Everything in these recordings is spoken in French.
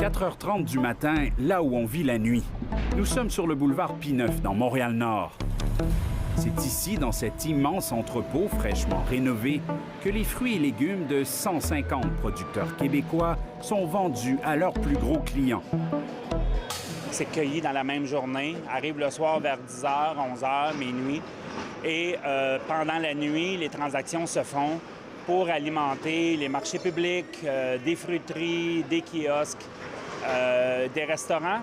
4h30 du matin, là où on vit la nuit. Nous sommes sur le boulevard Pie-IX, dans Montréal-Nord. C'est ici, dans cet immense entrepôt fraîchement rénové, que les fruits et légumes de 150 producteurs québécois sont vendus à leurs plus gros clients. C'est cueilli dans la même journée, arrive le soir vers 10h, 11h, minuit. Et pendant la nuit, les transactions se font pour alimenter les marchés publics, des fruiteries, des kiosques, des restaurants.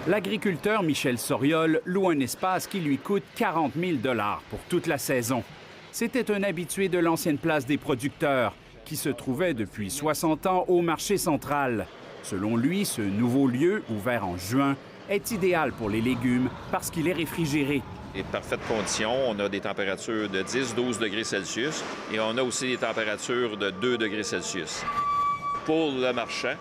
L'agriculteur Michel Soriol loue un espace qui lui coûte 40 000 $ pour toute la saison. C'était un habitué de l'ancienne place des producteurs, qui se trouvait depuis 60 ans au marché central. Selon lui, ce nouveau lieu, ouvert en juin, est idéal pour les légumes parce qu'il est réfrigéré. Et de parfaites conditions. On a des températures de 10-12 degrés Celsius et on a aussi des températures de 2 degrés Celsius. Pour le marchand,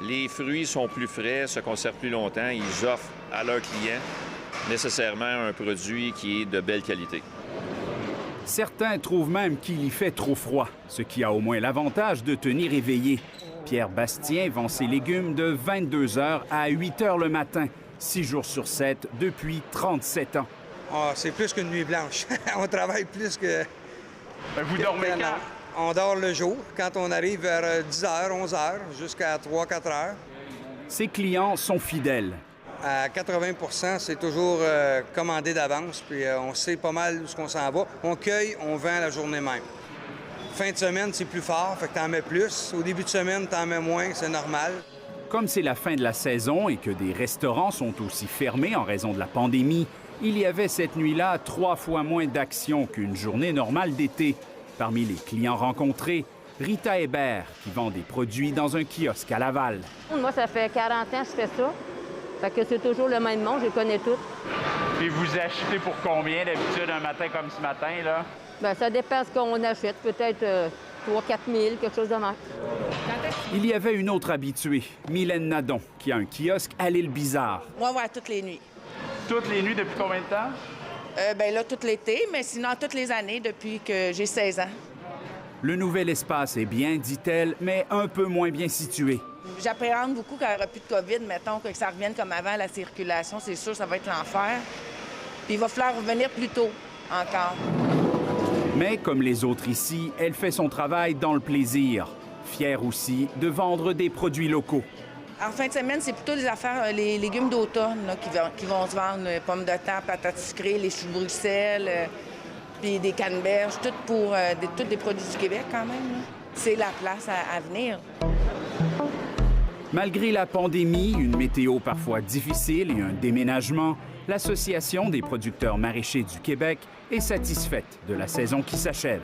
les fruits sont plus frais, se conservent plus longtemps. Ils offrent à leurs clients nécessairement un produit qui est de belle qualité. Certains trouvent même qu'il y fait trop froid, ce qui a au moins l'avantage de tenir éveillé. Pierre Bastien vend ses légumes de 22h à 8h le matin, 6 jours sur 7 depuis 37 ans. Oh, c'est plus qu'une nuit blanche. On travaille plus que... Vous dormez quand? On dort le jour, quand on arrive vers 10h, 11h, jusqu'à 3-4 heures. Ses clients sont fidèles. À 80 c'est toujours commandé d'avance, puis on sait pas mal où on s'en va. On cueille, on vend la journée même. Fin de semaine, c'est plus fort, fait que t'en mets plus. Au début de semaine, t'en mets moins, c'est normal. Comme c'est la fin de la saison et que des restaurants sont aussi fermés en raison de la pandémie, il y avait cette nuit-là 3 fois moins d'action qu'une journée normale d'été. Parmi les clients rencontrés, Rita Hébert, qui vend des produits dans un kiosque à Laval. Moi, ça fait 40 ans que je fais ça. Fait que c'est toujours le même monde, je les connais tous. Et vous achetez pour combien d'habitude un matin comme ce matin, là? Bien, ça dépend ce qu'on achète. Peut-être 3-4 000, quelque chose de même. Il y avait une autre habituée, Mylène Nadon, qui a un kiosque à l'île Bizarre. Moi, ouais, toutes les nuits. Toutes les nuits depuis combien de temps? Bien là, tout l'été, mais sinon toutes les années depuis que j'ai 16 ans. Le nouvel espace est bien, dit-elle, mais un peu moins bien situé. J'appréhende beaucoup qu'il n'y aura plus de COVID, mettons, que ça revienne comme avant, la circulation, c'est sûr, ça va être l'enfer. Puis il va falloir revenir plus tôt encore. Mais comme les autres ici, elle fait son travail dans le plaisir. Fière aussi de vendre des produits locaux. En fin de semaine, c'est plutôt des affaires, les légumes d'automne là, qui vont se vendre, pommes de terre, patates sucrées, les choux de Bruxelles, puis des canneberges, tout pour tous des produits du Québec quand même. C'est la place à venir. Malgré la pandémie, une météo parfois difficile et un déménagement, l'Association des producteurs maraîchers du Québec est satisfaite de la saison qui s'achève.